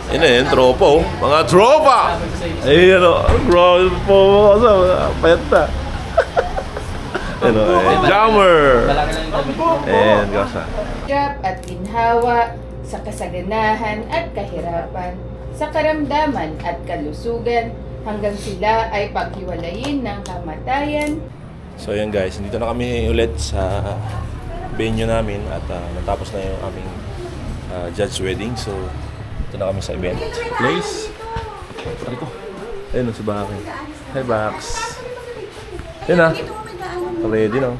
Yun na yun, tropa oh. Mga tropa! Ayun o, grabe po mo. Payat na. Ayun o, jammer! Ayan, kasa. Hirap at ginhawa, sa kasaganahan at kahirapan, sa karamdaman at kalusugan, hanggang sila ay paghiwalayin ng kamatayan. So ayan guys, dito na kami ulit sa venue namin at natapos na yung aming judge wedding. So ito na kami sa event place. Ano ko? Ayun si Baki. Hi Bax. Ayun na. Ready na.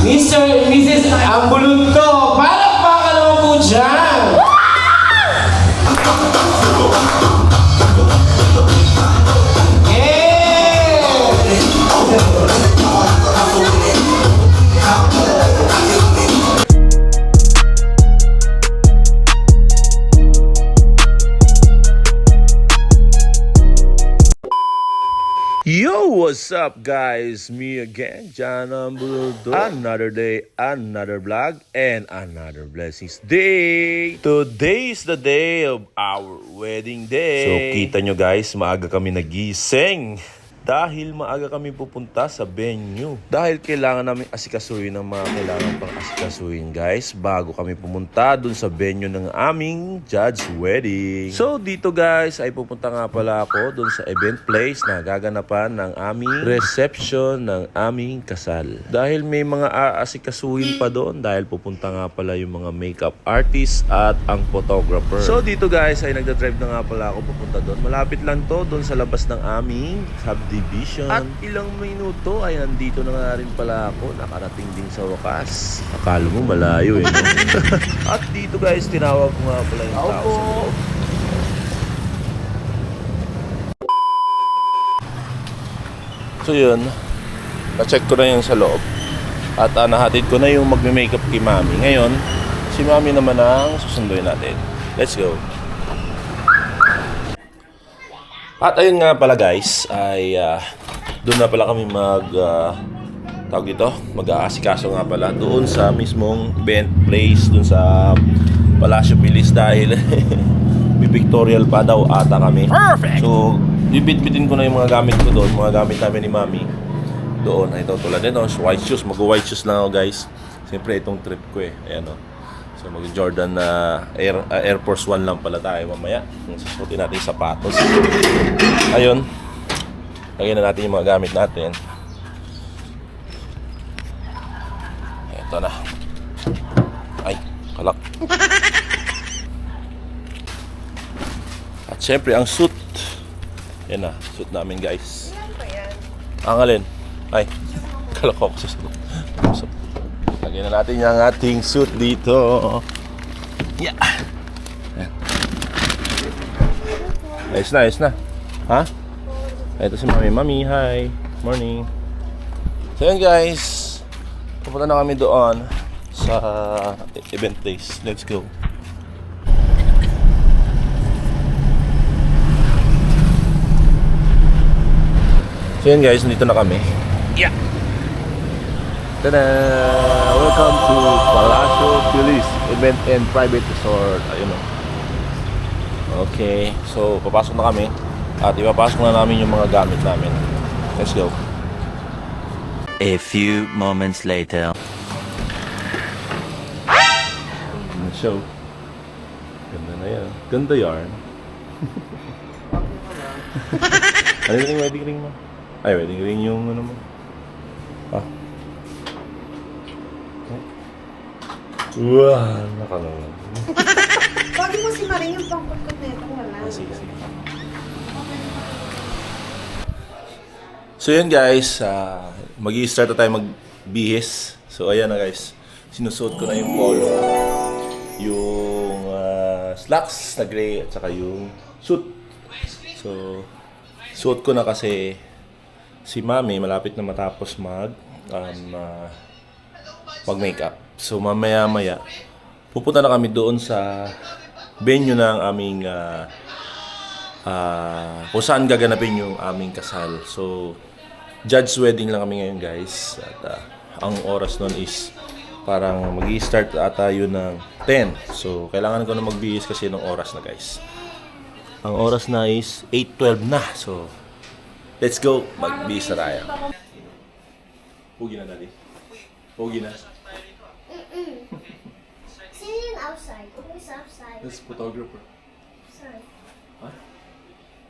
Mr. and Mrs. Ambulunto, palakpakan naman po dyan! Yo, what's up guys? Me again, John Ambuldo. Another day, another vlog, and another blessings day. Today is the day of our wedding day. So kita nyo guys, maaga kami nagising. Dahil maaga kami pupunta sa venue. Dahil kailangan namin asikasuhin ng mga kailangan pang asikasuhin guys bago kami pumunta dun sa venue ng aming judge wedding. So dito guys ay pupunta nga pala ako dun sa event place na gaganapan ng aming reception ng aming kasal. Dahil may mga aasikasuhin pa doon dahil pupunta nga pala yung mga makeup artist at ang photographer. So dito guys ay nagdadrive na nga pala ako pupunta doon. Malapit lang to doon sa labas ng aming subdivision. At ilang minuto ay nandito na nga rin pala ako. Nakarating din sa wakas. Akala mo malayo eh. No? At dito guys, tinawag ko nga pala yung tao sa loob. So yun, na-check ko na yung sa loob. At nahatid ko na yung magme-makeup kay Mami. Ngayon, si Mami naman ang susunduin natin. Let's go. At ayun nga pala guys, ay doon na pala kami tawag dito, mag-aasikaso nga pala doon sa mismong event place, doon sa Palacio Pilis dahil bipictorial pa daw ata kami. Perfect! So, bibit-bitin ko na yung mga gamit ko doon, mga gamit namin ni Mami. Doon, ito tulad nito, white shoes, mag-white shoes lang ako guys. Siyempre itong trip ko eh, ayan o. So mag-Jordan na Air Force 1 lang pala tayo mamaya. Susutin natin yung sapatos. Ayun. Lagyan na natin yung mga gamit natin. Ito na. Ay, kalak. At syempre ang suit. Yan na, suit namin guys. Ang alin? Ay, kalak ako sa suit. Lagyan na natin yung ating suit dito. Yeah. Ayos na, ayos na. Ha? Ito si Mami. Mami, hi. Morning. So yun guys. Pupunta na kami doon sa event place. Let's go. So yun guys, nandito na kami. Yeah. Tada! Welcome to Palacio Pilis Event and Private Resort. Ayun o. Okay, so papasok na kami at ipapasok na namin yung mga gamit namin. Let's go. A few moments later. Show. Ganda na yan. Ganda yarn. Ano yung wedding ring mo? Ay, wedding ring yung ano mo. Ah. Wow, nakalala. Pwede mo si Maring yung pangkot na ito, wala. Sige, sige. So yun guys, mag-i-start na tayo magbihis. So ayan na guys, sinusuot ko na yung polo, yung slacks na gray at saka yung suit. So suot ko na kasi si Mami malapit na matapos mag-makeup. So mamaya-maya pupunta na kami doon sa venue ng aming kung saan gaganapin yung aming kasal. So judge wedding lang kami ngayon guys. At ang oras nun is Parang mag-i-start ata yun ng 10. So, kailangan ko na magbihis kasi ng oras na, guys. Ang oras na is 8:12 na. So, let's go. Magbihis na tayo. Hugi na, Daddy. Hugi na. Singing outside. Always outside. This photographer. Sorry. Ha?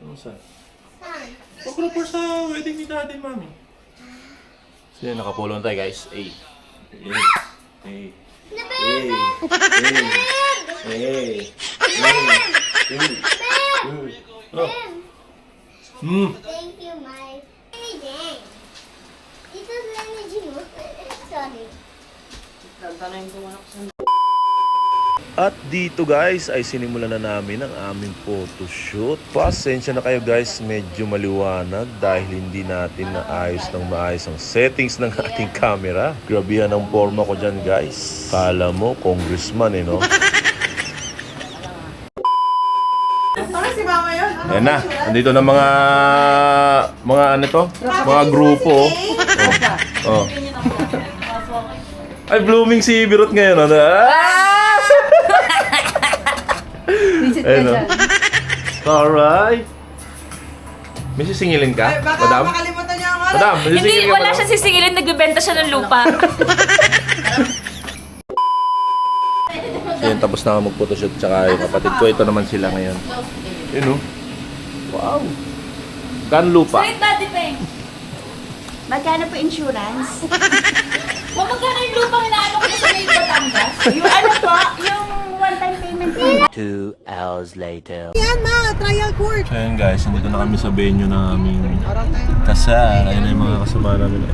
Ano saan? Saan? Photographer sa wedding ni Daddy, Mami. So, yun, nakapulong tayo, guys. Hey. Hey. Hey. Hey. Thank you, my dang. Ito lang na mo. Sorry. At dito guys ay sinimulan na namin ang aming photoshoot. Pasensya na kayo guys, medyo maliwanag dahil hindi natin naayos ng maayos ang settings ng ating camera. Grabe yan ang forma ko dyan guys. Kala mo congressman no? Ano si Mama yun? Ayan na, nandito na mga ano to? Mga grupo. Oh. Ay, blooming si Birot ngayon. Visit ka Ayun, dyan. Alright. May sisingilin ka? Baka Madam? makalimutan niya ang Madam, may Hindi, sisingilin ka, wala madam? siya sisingilin, nagbebenta siya ng lupa. So yun, tapos na ako mag-photoshoot tsaka yung kapatid ko. Ito naman sila ngayon. Yun oh. Wow. Kan lupa. Straight daddy peng. Magkano po insurance? Magkano yung lupa inaano ko sa may Batangas? Yung ano po? Yung one-time payment po. 2 hours later. Yan ma, trial court. So yun guys, nandito na kami sa venue namin kasal. Ayun na yung mga kasama namin.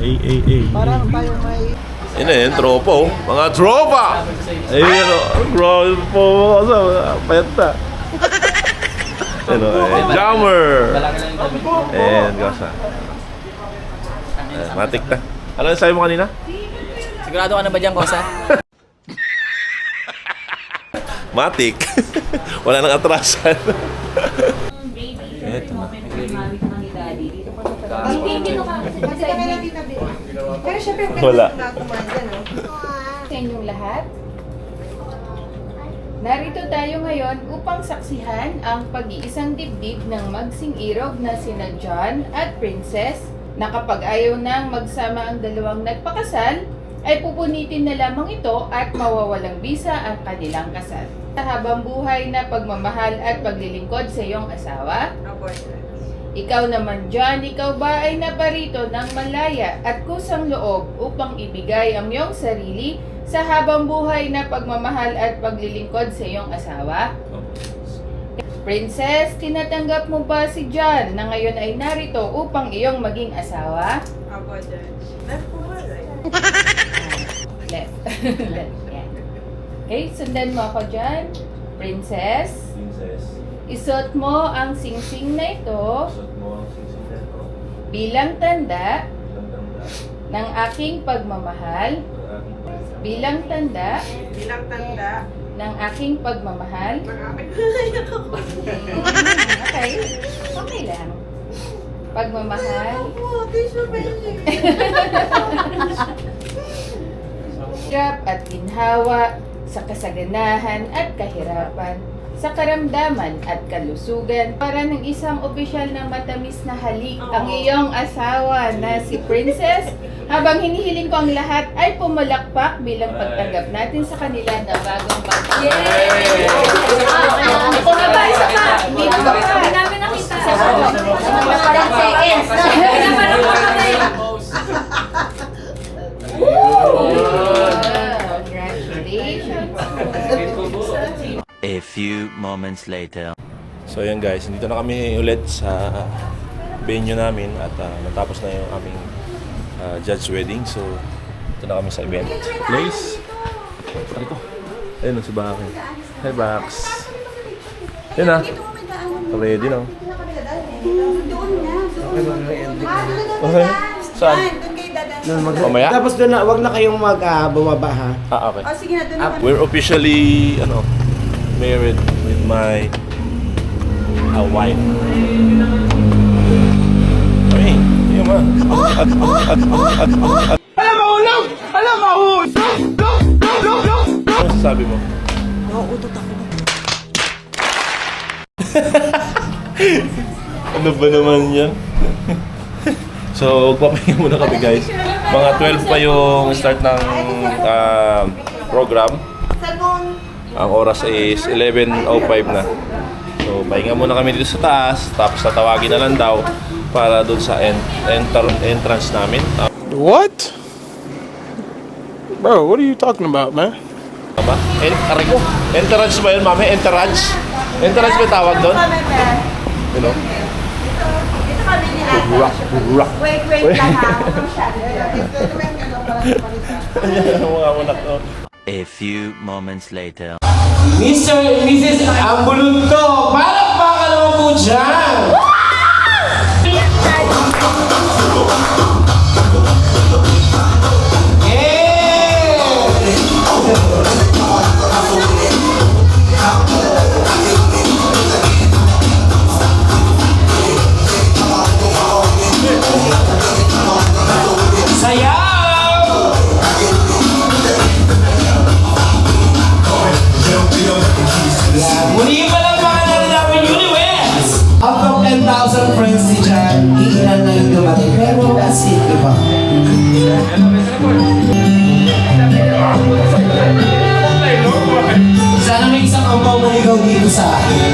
Parang tayo may... Yun na yun, tropa oh. Mga tropa! Ayun o, grabe po mga kasama. Payat na. Ayun o, jammer! Ayun, kasa. Matik na. Ano yung sabi mo kanina? Sigurado ka na ba dyan, Kosa? Matik. Wala nang atrasan. Eto na. Kasi kami lang tinabi. Pero syempre, Wala. Sa inyong lahat, narito tayo ngayon upang saksihan ang pag-iisang dibdib ng magsing irog na sina John at Princess na kapag ayaw nang magsama ang dalawang nagpakasal, ay pupunitin na lamang ito at mawawalang bisa ang kanilang kasal. Sa habang buhay na pagmamahal at paglilingkod sa iyong asawa, ikaw naman John, ikaw ba ay naparito ng malaya at kusang loob upang ibigay ang iyong sarili sa habang buhay na pagmamahal at paglilingkod sa iyong asawa? Princess, tinatanggap mo ba si John na ngayon ay narito upang iyong maging asawa? Ako, Judge. Left po ba, right? Left. Left. Yan. Okay, sundan mo ako dyan. Princess, isuot mo ang singsing na ito bilang tanda ng aking pagmamahal. Bilang tanda Bilang tanda. ng aking pagmamahal. Okay. Okay lang. Pagmamahal. Oh, tissue baby. Hirap at ginhawa, sa kasaganahan at kahirapan, sa karamdaman at kalusugan, para ng isang opisyal na matamis na halik ang iyong asawa na si Princess, habang hinihiling ko ang lahat ay pumalakpak bilang pagtanggap natin sa kanila na bagong bagay. Yay! Ako na ba? Isa pa! Hindi pa pa! Hindi namin nakita. Parang seconds. Parang kami. Congratulations! A few moments later. So yun guys, dito na kami ulit sa venue namin at natapos na yung aming judge wedding. So ito na kami sa event place. Dito. Ayun si Baki. Hi Bax. Yun na. Ready na. Okay. Saan? Mamaya? Tapos doon na, wag na kayong bumaba ha. Okay. Oh, sige na, doon na. We're officially married with my wife. Ay, yun ma. Alam mahulog! Alam mahulog! masasabi mo? Nauutot ako. Ano ba naman yan? So, magpapahinga muna kami guys. Mga 12 pa yung start ng program. Cellphone. Ang oras is 11:05 na. So, pahinga muna kami dito sa taas. Tapos tatawagin na lang daw para doon sa entrance namin. What? Bro, what are you talking about, man? Tama? Aray ko. Entrance ba yun, mami? Entrance? Entrance ba tawag doon? You know? Ito kami nila. Burak. Wait lang ha. Huwag masyado. Mga anak ko. A few moments later. Mr. and Mrs. Ambulot ko, palakpakan naman po dyan! Muli pa lang pangalan namin Uniwest! Out of 10,000 friends si Jan, iilan na yung dumating. Pero that's it, diba? Sana may isang ampaw maligaw dito sa akin.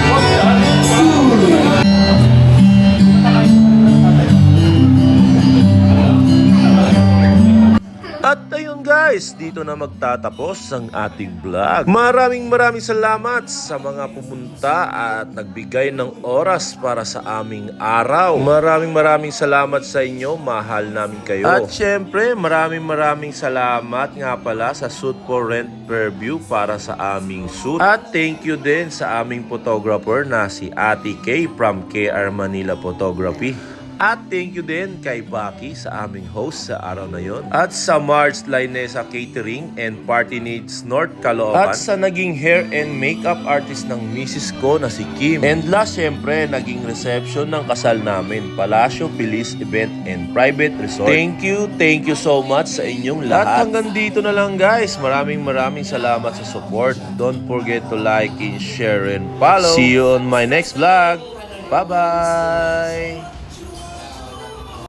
At ayun guys, dito na magtatapos ang ating vlog. Maraming salamat sa mga pumunta at nagbigay ng oras para sa aming araw. Maraming salamat sa inyo, mahal namin kayo. At syempre, maraming salamat nga pala sa Shoot for Rent per View para sa aming shoot. At thank you din sa aming photographer na si Ate Kay from KR Manila Photography. At thank you din kay Baki sa aming host sa araw na yon. At sa Marge Lainesa Catering and Party Needs North Caloocan. At sa naging hair and makeup artist ng misis ko na si Kim. And last, syempre, naging reception ng kasal namin, Palacio Feliz Event and Private Resort. Thank you so much sa inyong lahat. At hanggang dito na lang guys. Maraming salamat sa support. Don't forget to like and share and follow. See you on my next vlog. Bye-bye!